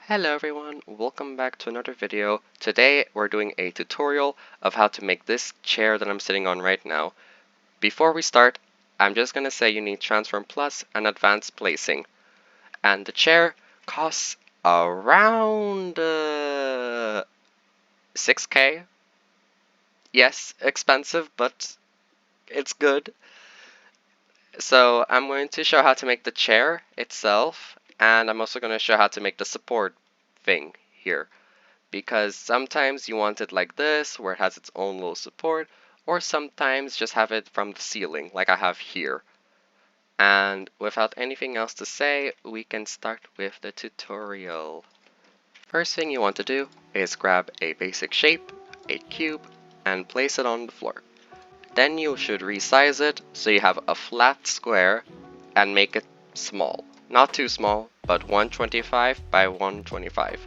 Hello everyone, welcome back to another video. Today we're doing a tutorial of how to make this chair that I'm sitting on right now. Before we start, I'm just gonna say you need Transform Plus and Advanced Placing. And the chair costs around 6k. Yes, expensive, but it's good. So I'm going to show how to make the chair itself, and I'm also going to show how to make the support thing here. Because sometimes you want it like this, where it has its own little support, or sometimes just have it from the ceiling, like I have here. And without anything else to say, we can start with the tutorial. First thing you want to do is grab a basic shape, a cube, and place it on the floor. Then you should resize it so you have a flat square and make it small. Not too small, but 125 by 125.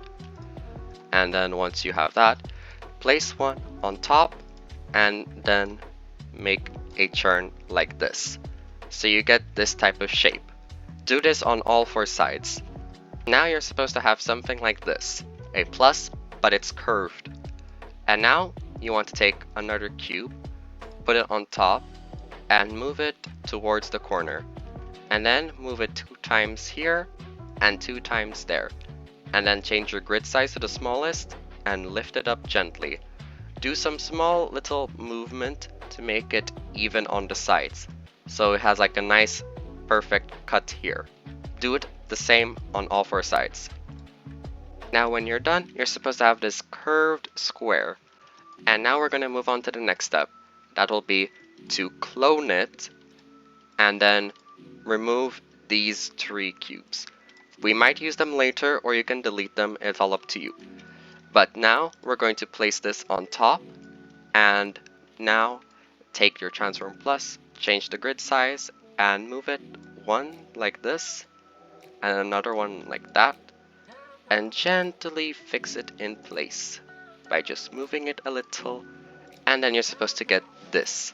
And then once you have that, place one on top and then make a turn like this. So you get this type of shape. Do this on all four sides. Now you're supposed to have something like this, a plus, but it's curved. And now you want to take another cube, put it on top, and move it towards the corner. And then move it 2 times here and 2 times there. And then change your grid size to the smallest and lift it up gently. Do some small little movement to make it even on the sides, so it has like a nice perfect cut here. Do it the same on all four sides. Now when you're done, you're supposed to have this curved square. And now we're going to move on to the next step. That will be to clone it and then remove these 3 cubes. We might use them later, or you can delete them, it's all up to you. But now we're going to place this on top, and now take your Transform Plus, change the grid size, and move it one like this, and another one like that, and gently fix it in place by just moving it a little, and then you're supposed to get this.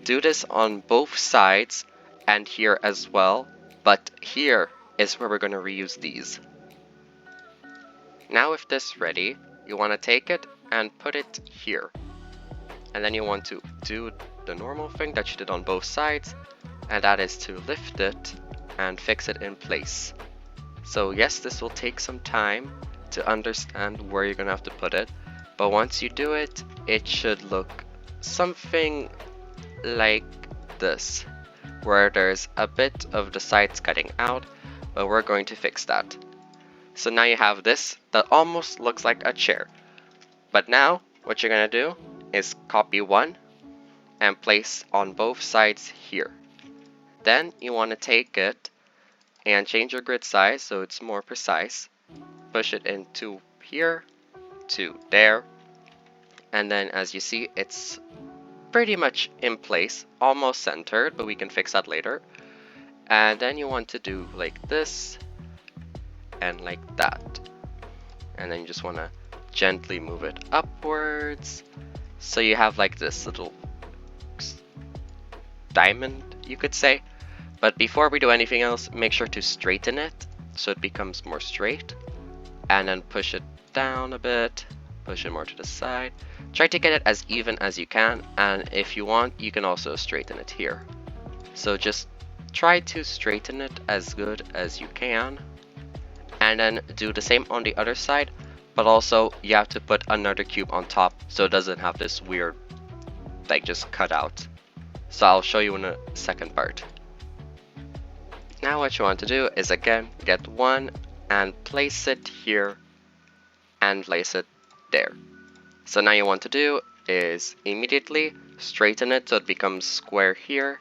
Do this on both sides and here as well, but here is where we're going to reuse these. Now with this ready, you want to take it and put it here. And then you want to do the normal thing that you did on both sides, and that is to lift it and fix it in place. So yes, this will take some time to understand where you're going to have to put it, but once you do it, it should look something like this, where there's a bit of the sides cutting out, but we're going to fix that. So now you have this that almost looks like a chair. But now what you're gonna do is copy one and place on both sides here. Then you want to take it and change your grid size so it's more precise. Push it into here to there, and then as you see, it's pretty much in place, almost centered, but we can fix that later. And then you want to do like this and like that, and then you just want to gently move it upwards so you have like this little diamond, you could say. But before we do anything else, make sure to straighten it so it becomes more straight, and then push it down a bit, push it more to the side. Try to get it as even as you can, and if you want, you can also straighten it here. So just try to straighten it as good as you can, and then do the same on the other side, but also you have to put another cube on top so it doesn't have this weird like just cut out. So I'll show you in a second part. Now what you want to do is again get one and place it here and place it there. So now you want to do is immediately straighten it so it becomes square here,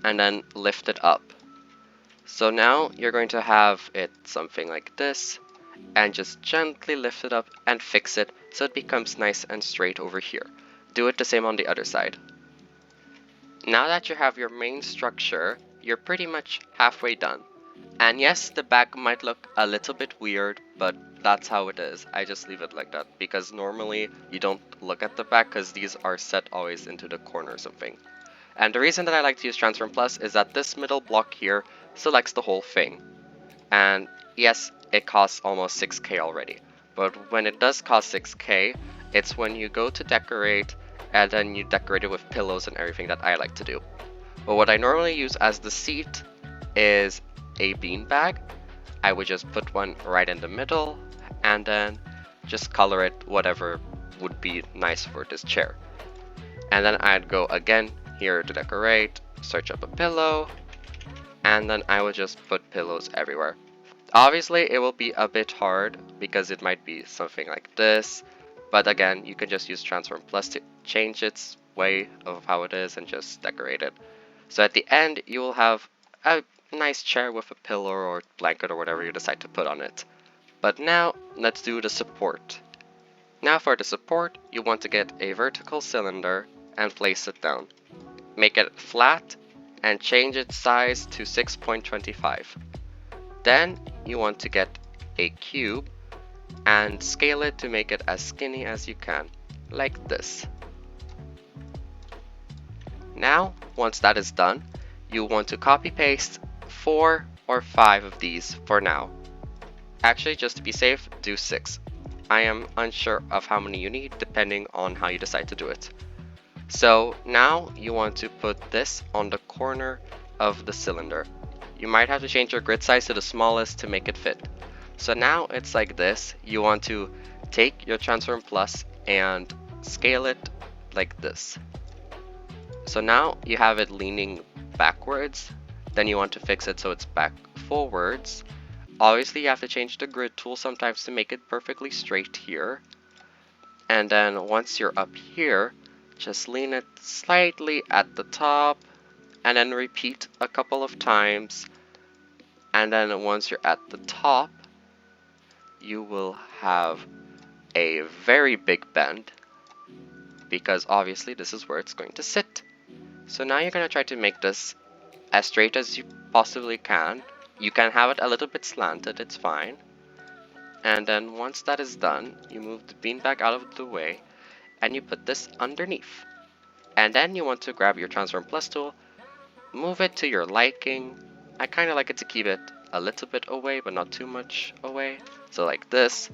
and then lift it up. So now you're going to have it something like this, and just gently lift it up and fix it so it becomes nice and straight over here. Do it the same on the other side. Now that you have your main structure, you're pretty much halfway done. And yes, the back might look a little bit weird, but that's how it is. I just leave it like that because normally you don't look at the back because these are set always into the corner or something. And the reason that I like to use Transform Plus is that this middle block here selects the whole thing. And yes, it costs almost 6k already. But when it does cost 6k, it's when you go to decorate and then you decorate it with pillows and everything that I like to do. But what I normally use as the seat is a beanbag. I would just put one right in the middle and then just color it whatever would be nice for this chair. And then I'd go again here to decorate, search up a pillow, and then I would just put pillows everywhere. Obviously it will be a bit hard because it might be something like this, but again, you can just use Transform Plus to change its way of how it is and just decorate it. So at the end, you will have a nice chair with a pillow or blanket or whatever you decide to put on it. But now, let's do the support. Now for the support, you want to get a vertical cylinder and place it down. Make it flat and change its size to 6.25. Then you want to get a cube and scale it to make it as skinny as you can, like this. Now, once that is done, you want to copy paste 4 or 5 of these for now. Actually, just to be safe, do 6. I am unsure of how many you need depending on how you decide to do it. So now you want to put this on the corner of the cylinder. You might have to change your grid size to the smallest to make it fit. So now it's like this. You want to take your Transform Plus and scale it like this. So now you have it leaning backwards. Then you want to fix it so it's back forwards. Obviously you have to change the grid tool sometimes to make it perfectly straight here. And then once you're up here, just lean it slightly at the top and then repeat a couple of times. And then once you're at the top, you will have a very big bend because obviously this is where it's going to sit. So now you're going to try to make this as straight as you possibly can. You can have it a little bit slanted, it's fine. And then once that is done, you move the beanbag out of the way and you put this underneath. And then you want to grab your Transform Plus tool, move it to your liking. I kind of like it to keep it a little bit away, but not too much away. So like this,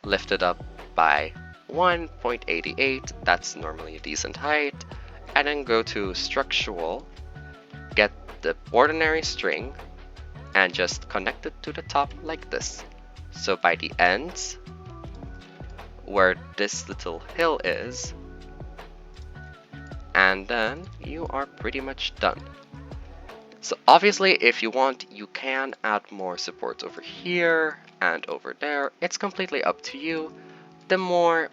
lift it up by 1.88, that's normally a decent height. And then go to Structural, get the ordinary string, and just connect it to the top like this. So by the ends, where this little hill is, and then you are pretty much done. So obviously if you want, you can add more supports over here and over there. It's completely up to you. The more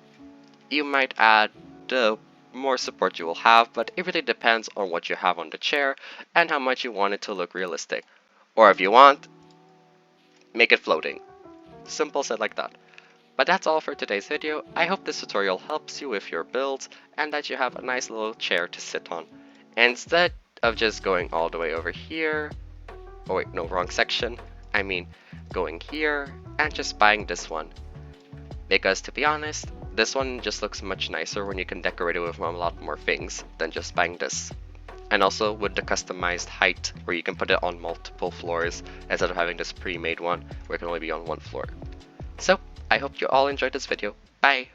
you might add, the more support you will have, but it really depends on what you have on the chair and how much you want it to look realistic. Or if you want, make it floating. Simple said like that. But that's all for today's video. I hope this tutorial helps you with your builds and that you have a nice little chair to sit on. Instead of just going all the way over here, oh wait, no, wrong section. I mean going here and just buying this one. Because to be honest, this one just looks much nicer when you can decorate it with a lot more things than just buying this. And also with the customized height where you can put it on multiple floors instead of having this pre-made one where it can only be on one floor. So I hope you all enjoyed this video. Bye!